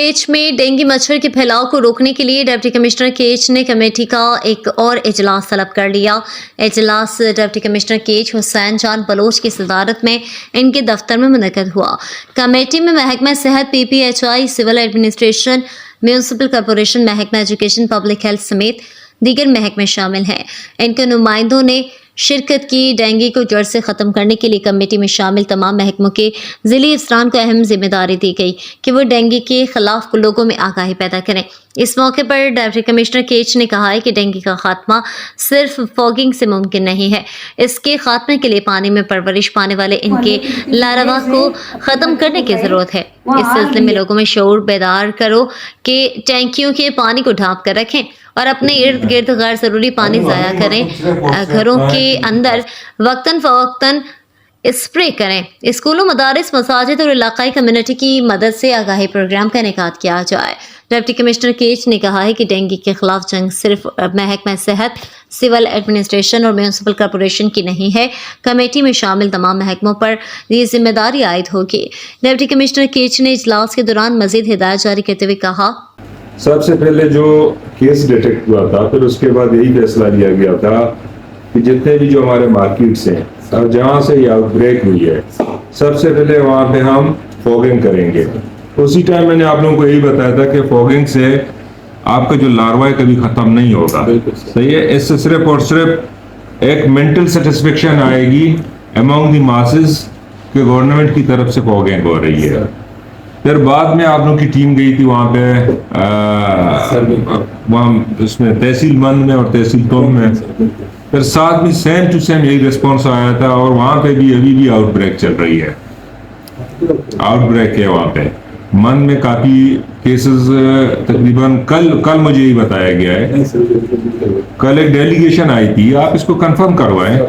केच में डेंगू मच्छर के फैलाव को रोकने के लिए डिप्टी कमिश्नर केच ने कमेटी का एक और इजलास तलब कर लिया। इजलास डिप्टी कमिश्नर केच हुसैन जान बलोच की सदारत में इनके दफ्तर में मुनक्किद हुआ। कमेटी में महकमा सेहत, PPHI, civil administration, municipal corporation, महकमा एजुकेशन, पब्लिक हेल्थ समेत दीगर महकमे शामिल हैं। इनके नुमाइंदों ने शिरकत की। डेंगू को जड़ से ख़त्म करने के लिए कमेटी में शामिल तमाम महकमों के ज़िली अफसरान को अहम जिम्मेदारी दी गई कि वो डेंगू के खिलाफ लोगों में आगाही पैदा करें। इस मौके पर डिप्टी कमिश्नर केच ने कहा है कि डेंगू का खात्मा सिर्फ फॉगिंग से मुमकिन नहीं है। इसके खात्मे के लिए पानी में परवरिश पाने वाले इनके लार्वा को ख़त्म करने की ज़रूरत है। इस सिलसिले में लोगों में शऊर बेदार करो कि टैंकियों के पानी को ढांप कर रखें और अपने इर्द गिर्द गैर ज़रूरी पानी ज़ाया करें। घरों के अंदर वक्तन फ़वक्तन स्प्रे करें। स्कूलों, मदारिस, मसाजिद और इलाकाई कम्युनिटी की मदद से आगाही प्रोग्राम का इनेकाद किया जाए। डिप्टी कमिश्नर केच ने कहा है कि डेंगू के खिलाफ जंग सिर्फ महकमा सेहत, सिविल एडमिनिस्ट्रेशन और म्यूनसिपल कॉरपोरेशन की नहीं है। कमेटी में शामिल तमाम महकमों पर ये जिम्मेदारी आयद होगी। डिप्टी कमिश्नर केच ने इजलास के दौरान मजीद हिदायत जारी करते हुए कहा, सबसे पहले जो केस डिटेक्ट हुआ था, फिर उसके बाद यही फैसला लिया गया था कि जितने भी जो हमारे मार्केट्स हैं और जहाँ से ये आउटब्रेक हुई है, सबसे पहले वहाँ पे हम फॉगिंग करेंगे। उसी टाइम मैंने आप लोगों को यही बताया था कि फॉगिंग से आपका जो लार्वा है कभी खत्म नहीं होगा। सही है। इससे सिर्फ और सिर्फ एक मेंटल सेटिस्फेक्शन आएगी अमंग द मासेस कि गवर्नमेंट की तरफ से फॉगिंग हो रही है। फिर बाद में आप लोगों की टीम गई थी वहाँ पे वहाँ उसमें तहसील मंद में और तहसील तोम में, फिर साथ में सेम टू सेम यही रिस्पॉन्स आया था और वहाँ पे भी अभी भी आउटब्रेक चल रही है। आउटब्रेक है वहाँ पे मन में काफी केसेस। तकरीबन कल मुझे यही बताया गया है, कल एक डेलीगेशन आई थी। आप इसको कंफर्म करवाएं।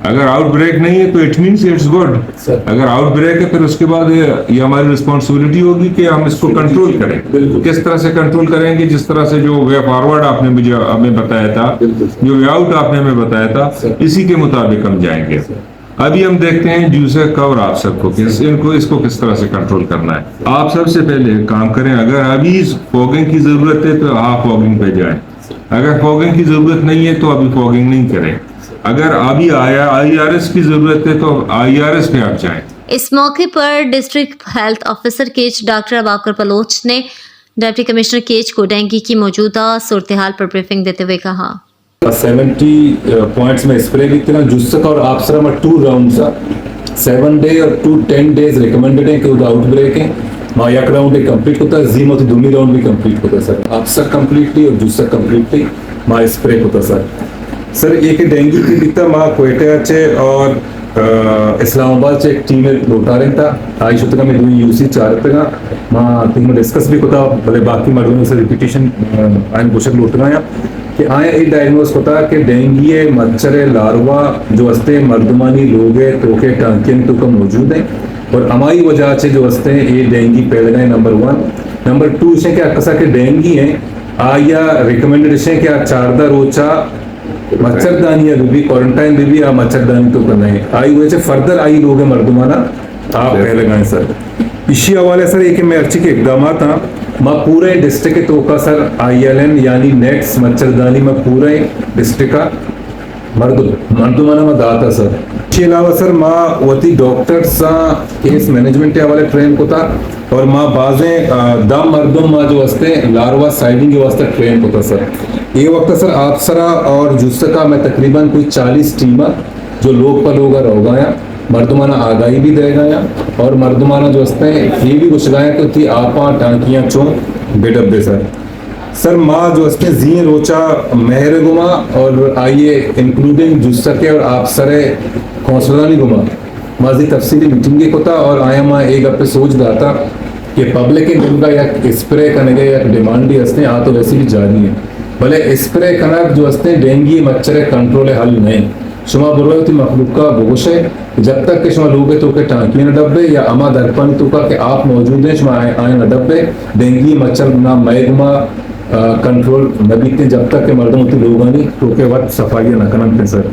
अगर आउटब्रेक नहीं है तो इट मींस इट्स गुड। अगर आउटब्रेक है फिर उसके बाद ये हमारी रिस्पॉन्सिबिलिटी होगी कि हम इसको कंट्रोल करें। किस तरह से कंट्रोल करेंगे? जिस तरह से जो वे फॉरवर्ड आपने मुझे हमें बताया था, जो वे आउट आपने हमें बताया था, इसी के मुताबिक हम जाएंगे। अभी हम देखते हैं जूसर का और आप सबको इसको किस तरह से कंट्रोल करना है। आप सबसे पहले काम करें। अगर अभी फॉगिंग की जरूरत है तो आप फॉगिंग पे जाएं। अगर फॉगिंग की जरूरत नहीं है तो अभी फॉगिंग नहीं करें। अगर अभी IRS की जरूरत है तो IRS पे आप जाएं। इस मौके पर डिस्ट्रिक्ट हेल्थ ऑफिसर केच डॉक्टर अबाकर बलोच ने डिप्टी कमिश्नर केच को डेंगू की मौजूदा सूरत हाल पर ब्रीफिंग देते हुए कहा, 70 पॉइंट्स में स्प्रे कितना जुस्सक और आपसरा में 2 राउंड्स 7 डे और 10 डेज रिकमेंडेड है कि उधर आउटब्रेक है। मां एक राउंड एक कंप्लीट होता है, जीम होती दूसरी राउंड भी कंप्लीट होता है सर। आपसर कंप्लीटली और जुस्सक कंप्लीटली मां स्प्रे होता सर एक डेंगू की दिखता मां कोयटा चे और इस्लामाबाद चे एक टीम लोटारे था आई शुतका में दुई यूसी चारतगा मां तीन डिस्कस भी होता भले बाकी मर्दों से रिपीटेशन आइन पोषक लोटगा कि आए एक डायग्नोस होता कि डेंगू मच्छर लार्वा जो हस्ते मर्दमानी लोग है तो के टांकियन तो कम मौजूद है और हमारी वजह से जो हस्ते ये डेंगू फैल गए। नंबर 1 नंबर 2 से क्या कसा के डेंगू है आया रिकमेंडेड है कि चारदा रोचा मच्छरदानी या भी क्वारंटाइन भी या मच्छरदानी तो करना है। आई वजह से फर्दर आई लोग है मर्दमाना आप पहले गए सर। इसी हवाले सर एक मैं अच्छी के इकदाम था मैं पूरे डिस्ट्रिक्ट के तोका सर ILN यानी नेट्स मच्छरदानी में पूरे डिस्ट्रिक्ट का मर्दमाना में दाता सर। इसके अलावा सर माँ वती डॉक्टर सा केस मैनेजमेंट के हवाले ट्रेन को था और माँ बाजे दम मर्दों माँ जो वास्ते लार्वा साइडिंग के वास्ते ट्रेन को था सर। ये वक्त सर आपसरा और जुस्सका में तकरीबन कोई 40 टीमा जो लोग पर लोग रह गया मर्दमाना आगाही भी दे गया और मर्दमाना जो हस्ते ये भी कुछ गाया कि थी आपा टांकियाँ चो बेडब दे सर माँ जो हस्ते जी रोचा मेहर गुमा और आइए इंक्लूडिंग जुस्सके और आप सरे कौंसलानी गुमा माजी तफसीली मीटिंग को था और आया माँ एक अपने सोच रहा था कि पब्लिक के दिन का या स्प्रे करने का या डिमांड भी हस्ते आ तो वैसे भी जारी है भले स्प्रे करना जो हस्ते डेंगू मच्छर कंट्रोल हल नहीं शुमा बोलो थी मखलूक का बोगश है जब तक के शुमा लोगे तो के टांकी न डब्बे या अमा दर्पण तो का कि आप मौजूद हैं शुमा आए न डब्बे डेंगू मच्छर ना मैगमा कंट्रोल न बीतते जब तक के मर्दों की लोग नहीं तो के वक्त सफाई न करना सर।